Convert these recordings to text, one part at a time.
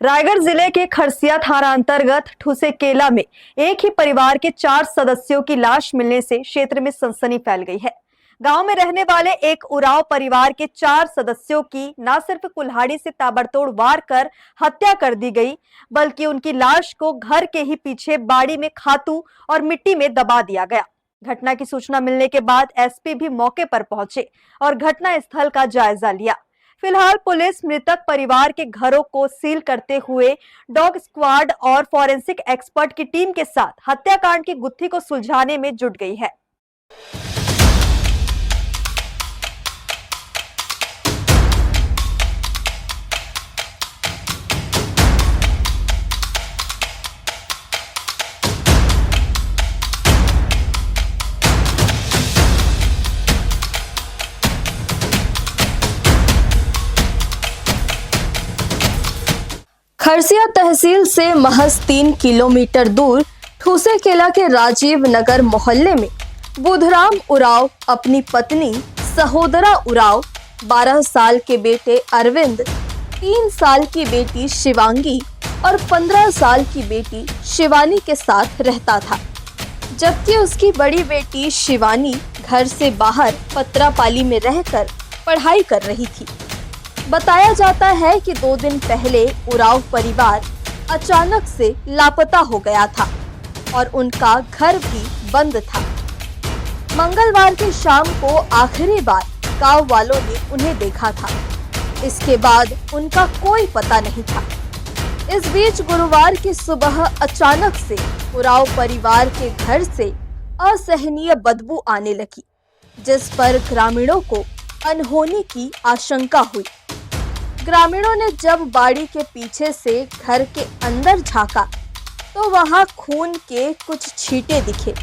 रायगढ़ जिले के खरसिया थाना अंतर्गत ठुसेकेला में एक ही परिवार के 4 सदस्यों की लाश मिलने से क्षेत्र में सनसनी फैल गई है। गांव में रहने वाले एक उरांव परिवार के 4 सदस्यों की न सिर्फ कुल्हाड़ी से ताबड़तोड़ वार कर हत्या कर दी गई, बल्कि उनकी लाश को घर के ही पीछे बाड़ी में खातू और मिट्टी में दबा दिया गया। घटना की सूचना मिलने के बाद एसपी भी मौके पर पहुंचे और घटना स्थल का जायजा लिया। फिलहाल पुलिस मृतक परिवार के घरों को सील करते हुए डॉग स्क्वाड और फॉरेंसिक एक्सपर्ट की टीम के साथ हत्याकांड की गुत्थी को सुलझाने में जुट गई है। खरसिया तहसील से महज 3 किलोमीटर दूर ठुसेकेला के राजीव नगर मोहल्ले में बुधराम उरांव अपनी पत्नी सहोदरा उरांव, 12 साल के बेटे अरविंद, 3 साल की बेटी शिवांगी और 15 साल की बेटी शिवानी के साथ रहता था, जबकि उसकी बड़ी बेटी शिवानी घर से बाहर पत्रापाली में रहकर पढ़ाई कर रही थी। बताया जाता है कि 2 दिन पहले उरांव परिवार अचानक से लापता हो गया था और उनका घर भी बंद था। मंगलवार की शाम को आखिरी बार गांव वालों ने उन्हें देखा था। इसके बाद उनका कोई पता नहीं था। इस बीच गुरुवार की सुबह अचानक से उरांव परिवार के घर से असहनीय बदबू आने लगी, जिस पर ग्रामीणों को अनहोनी की आशंका हुई। ग्रामीणों ने जब बाड़ी के पीछे से घर के अंदर झांका तो वहां खून के कुछ छींटे दिखे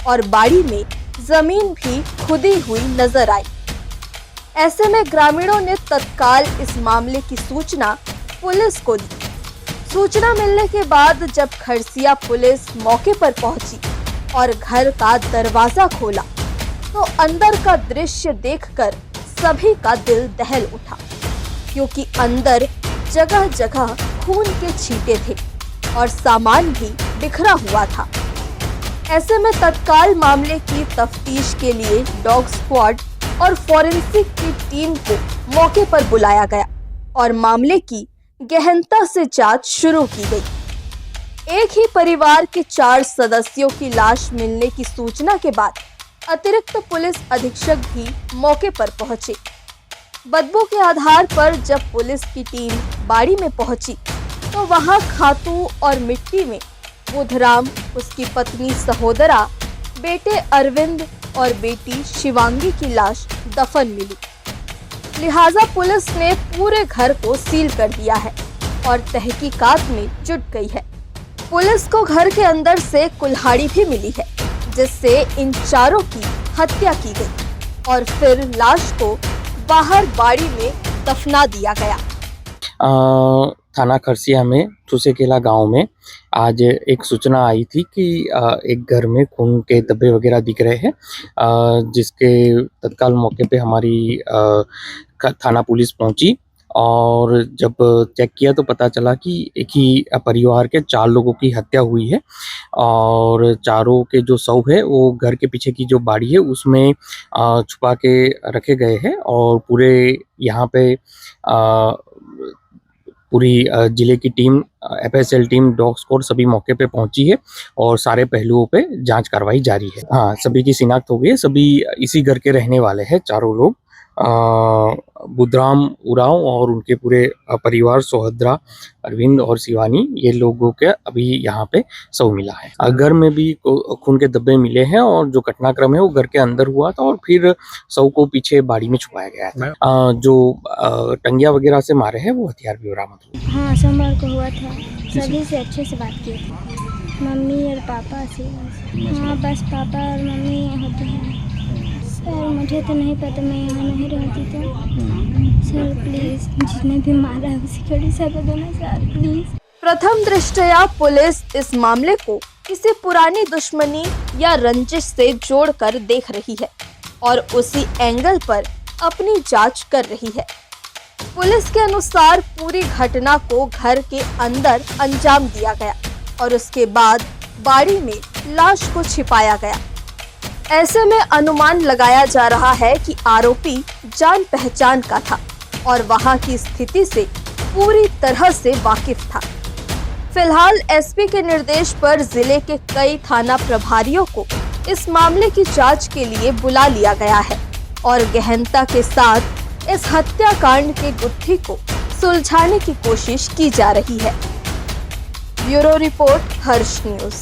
और बाड़ी में जमीन भी खुदी हुई नजर आई। ऐसे में ग्रामीणों ने तत्काल इस मामले की सूचना पुलिस को दी। सूचना मिलने के बाद जब खरसिया पुलिस मौके पर पहुंची और घर का दरवाजा खोला तो अंदर का दृश्य देखकर सभी का दिल दहल उठा, क्योंकि अंदर जगह जगह खून के छींटे थे और सामान भी बिखरा हुआ था। ऐसे में तत्काल मामले की तफ्तीश के लिए डॉग स्क्वाड और फॉरेंसिक की टीम को मौके पर बुलाया गया और मामले की गहनता से जांच शुरू की गई। एक ही परिवार के 4 सदस्यों की लाश मिलने की सूचना के बाद अतिरिक्त पुलिस अधीक्षक भी मौके पर पहुंचे। बदबू के आधार पर जब पुलिस की टीम बाड़ी में पहुंची तो वहां खातू और मिट्टी में बुधराम, उसकी पत्नी सहोदरा, बेटे अरविंद और बेटी शिवांगी की लाश दफन मिली। लिहाजा पुलिस ने पूरे घर को सील कर दिया है और तहकीकात में जुट गई है। पुलिस को घर के अंदर से कुल्हाड़ी भी मिली है, जिससे इन चारों की हत्या की गई और फिर लाश को बाहर बाड़ी में दफना दिया गया। थाना खरसिया में ठुसेकेला गांव में आज एक सूचना आई थी कि एक घर में खून के धब्बे वगैरह दिख रहे हैं, जिसके तत्काल मौके पे हमारी थाना पुलिस पहुंची और जब चेक किया तो पता चला कि एक ही परिवार के 4 लोगों की हत्या हुई है और चारों के जो शव है वो घर के पीछे की जो बाड़ी है उसमें छुपा के रखे गए हैं और पूरे यहाँ पे पूरी जिले की team, FSL team, dog squad सभी मौके पे पहुंची है और सारे पहलुओं पे जांच कार्रवाई जारी है। हाँ, सभी की शिनाख्त हो गई है। सभी इसी घर के रहने वाले हैं, चारों लोग। बुधराम उरांव और उनके पूरे परिवार, सहोदरा, अरविंद और शिवानी, ये लोगों के अभी यहाँ पे शव मिला है। घर में भी खून के धब्बे मिले हैं और जो घटनाक्रम है वो घर के अंदर हुआ था और फिर शव को पीछे बाड़ी में छुपाया गया था। जो टंगिया वगैरह से मारे हैं वो हथियार भी बरामद हुए। हाँ, सोमवार को हुआ था। सभी से अच्छे से बात की थी, मम्मी और पापा से। हाँ, बस पापा और मम्मी होते हैं। सर, मुझे तो नहीं पता, मैं यहाँ नहीं रहती तो सर प्लीज जिसने भी मारा है उसी कड़ी सजा देना सर, प्लीज। प्रथम दृष्टया पुलिस इस मामले को किसी पुरानी दुश्मनी या रंजिश से जोड़कर देख रही है और उसी एंगल पर अपनी जांच कर रही है। पुलिस के अनुसार पूरी घटना को घर के अंदर अंजाम दिया गया और उसके बाद बाड़ी में लाश को छिपाया गया। ऐसे में अनुमान लगाया जा रहा है कि आरोपी जान पहचान का था और वहां की स्थिति से पूरी तरह से वाकिफ था। फिलहाल एसपी के निर्देश पर जिले के कई थाना प्रभारियों को इस मामले की जांच के लिए बुला लिया गया है और गहनता के साथ इस हत्याकांड के गुत्थी को सुलझाने की कोशिश की जा रही है। ब्यूरो रिपोर्ट, हर्ष न्यूज।